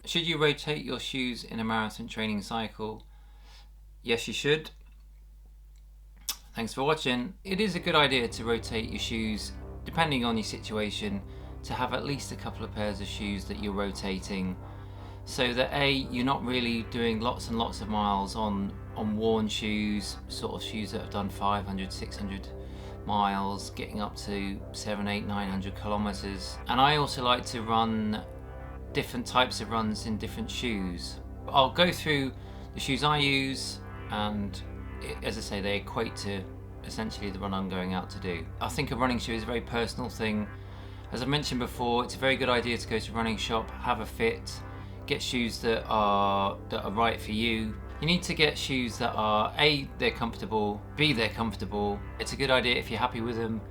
Should you rotate your shoes in a marathon training cycle? Yes, you should. Thanks for watching. It is a good idea to rotate your shoes depending on your situation, to have at least a couple of pairs of shoes that you're rotating, so that A, you're not really doing lots and lots of miles on worn shoes, sort of shoes that have done 500, 600 miles, getting up to 700, 800, 900 kilometers. And I also like to run different types of runs in different shoes. I'll go through the shoes I use, and as I say, they equate to essentially the run I'm going out to do. I think a running shoe is a very personal thing. As I mentioned before, it's a very good idea to go to a running shop, have a fit, get shoes that are right for you. You need to get shoes that are A, they're comfortable, B, they're comfortable. It's a good idea if you're happy with them,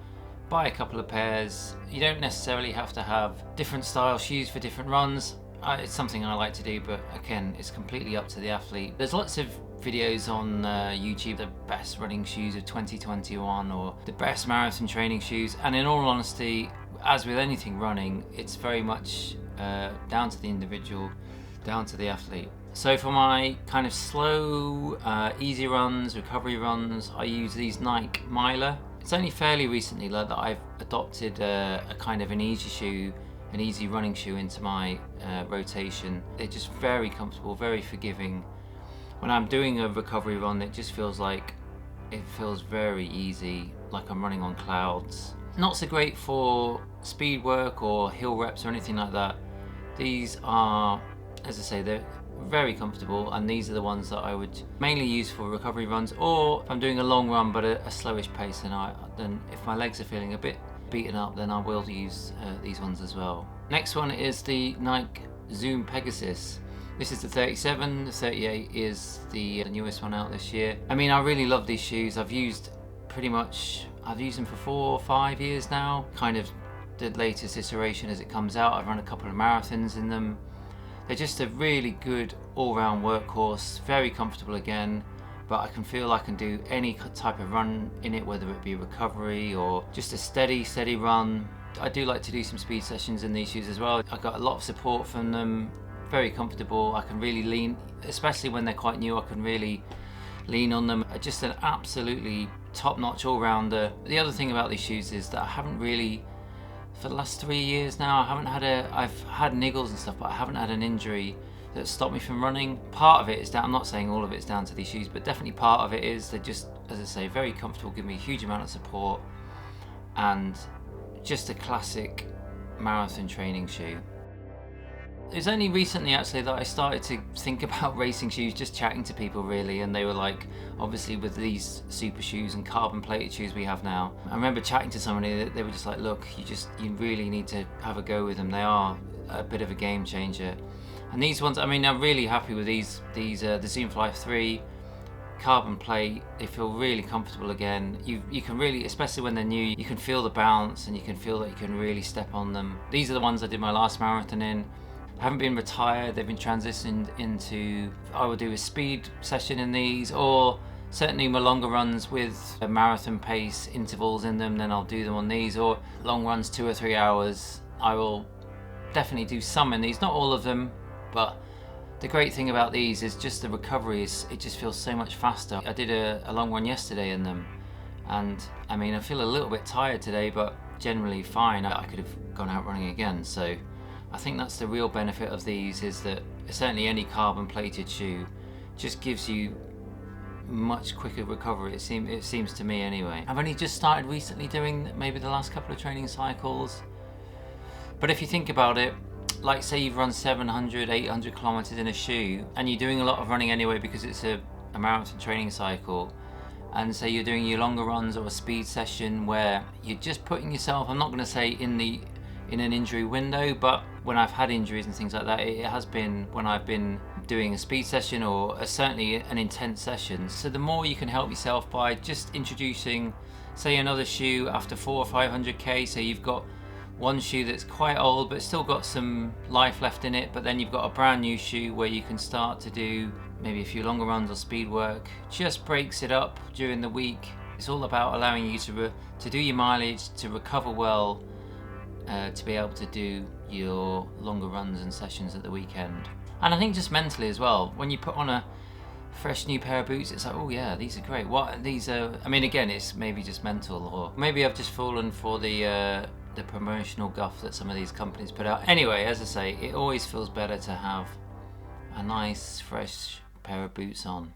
buy a couple of pairs. You don't necessarily have to have different style shoes for different runs. It's something I like to do, but again, it's completely up to the athlete. There's lots of videos on YouTube, the best running shoes of 2021 or the best marathon training shoes, and in all honesty, as with anything running, it's very much down to the individual, down to the athlete. So for my kind of slow, easy runs, recovery runs, I use these Nike Miler. It's only fairly recently that I've adopted a kind of an easy shoe, an easy running shoe into my rotation. They're just very comfortable, very forgiving. When I'm doing a recovery run, it just feels like it feels very easy, like I'm running on clouds. Not so great for speed work or hill reps or anything like that. These are, as I say, they're very comfortable, and these are the ones that I would mainly use for recovery runs, or if I'm doing a long run but a slowish pace, then if my legs are feeling a bit beaten up, then I will use these ones as well. Next one is the Nike Zoom Pegasus. This is the 37, the 38 is the newest one out this year. I mean, I really love these shoes. I've used them for 4 or 5 years now. Kind of the latest iteration as it comes out. I've run a couple of marathons in them. They're just a really good all-round workhorse, very comfortable again, but I can feel I can do any type of run in it, whether it be recovery or just a steady run. I do like to do some speed sessions in these shoes as well. I got a lot of support from them, very comfortable. I can really lean, especially when they're quite new, I can really lean on them. Just an absolutely top-notch all-rounder. The other thing about these shoes is that I haven't really, for the last 3 years now, I've had niggles and stuff, but I haven't had an injury that stopped me from running. Part of it is down, I'm not saying all of it's down to these shoes, but definitely part of it is they're just, as I say, very comfortable, give me a huge amount of support, and just a classic marathon training shoe. It was only recently actually that I started to think about racing shoes, just chatting to people really, and they were like, obviously with these super shoes and carbon plated shoes we have now, I remember chatting to somebody, they were just like, look, you really need to have a go with them. They are a bit of a game changer. And these ones, I mean, I'm really happy with these the Zoom Fly 3 carbon plate. They feel really comfortable again. You can really, especially when they're new, you can feel the bounce and you can feel that you can really step on them. These are the ones I did my last marathon in. Haven't been retired, they've been transitioned into, I will do a speed session in these, or certainly my longer runs with a marathon pace intervals in them, then I'll do them on these, or long runs 2 or 3 hours. I will definitely do some in these, not all of them, but the great thing about these is just the recovery, it just feels so much faster. I did a long run yesterday in them, and I mean, I feel a little bit tired today, but generally fine. I could have gone out running again, so I think that's the real benefit of these, is that certainly any carbon plated shoe just gives you much quicker recovery, it seems to me anyway. I've only just started recently doing maybe the last couple of training cycles, but if you think about it, like say you've run 700, 800 kilometers in a shoe, and you're doing a lot of running anyway because it's a marathon training cycle, and say you're doing your longer runs or a speed session where you're just putting yourself, I'm not going to say in an injury window, but when I've had injuries and things like that, it has been when I've been doing a speed session or certainly an intense session. So the more you can help yourself by just introducing, say, another shoe after 400 or 500k, so you've got one shoe that's quite old but still got some life left in it, but then you've got a brand new shoe where you can start to do maybe a few longer runs or speed work, just breaks it up during the week. It's all about allowing you to do your mileage, to recover well, to be able to do your longer runs and sessions at the weekend. And I think just mentally as well, when you put on a fresh new pair of boots, it's like, oh yeah, these are great. What these are? I mean, again, it's maybe just mental, or maybe I've just fallen for the promotional guff that some of these companies put out. Anyway, as I say, it always feels better to have a nice fresh pair of boots on.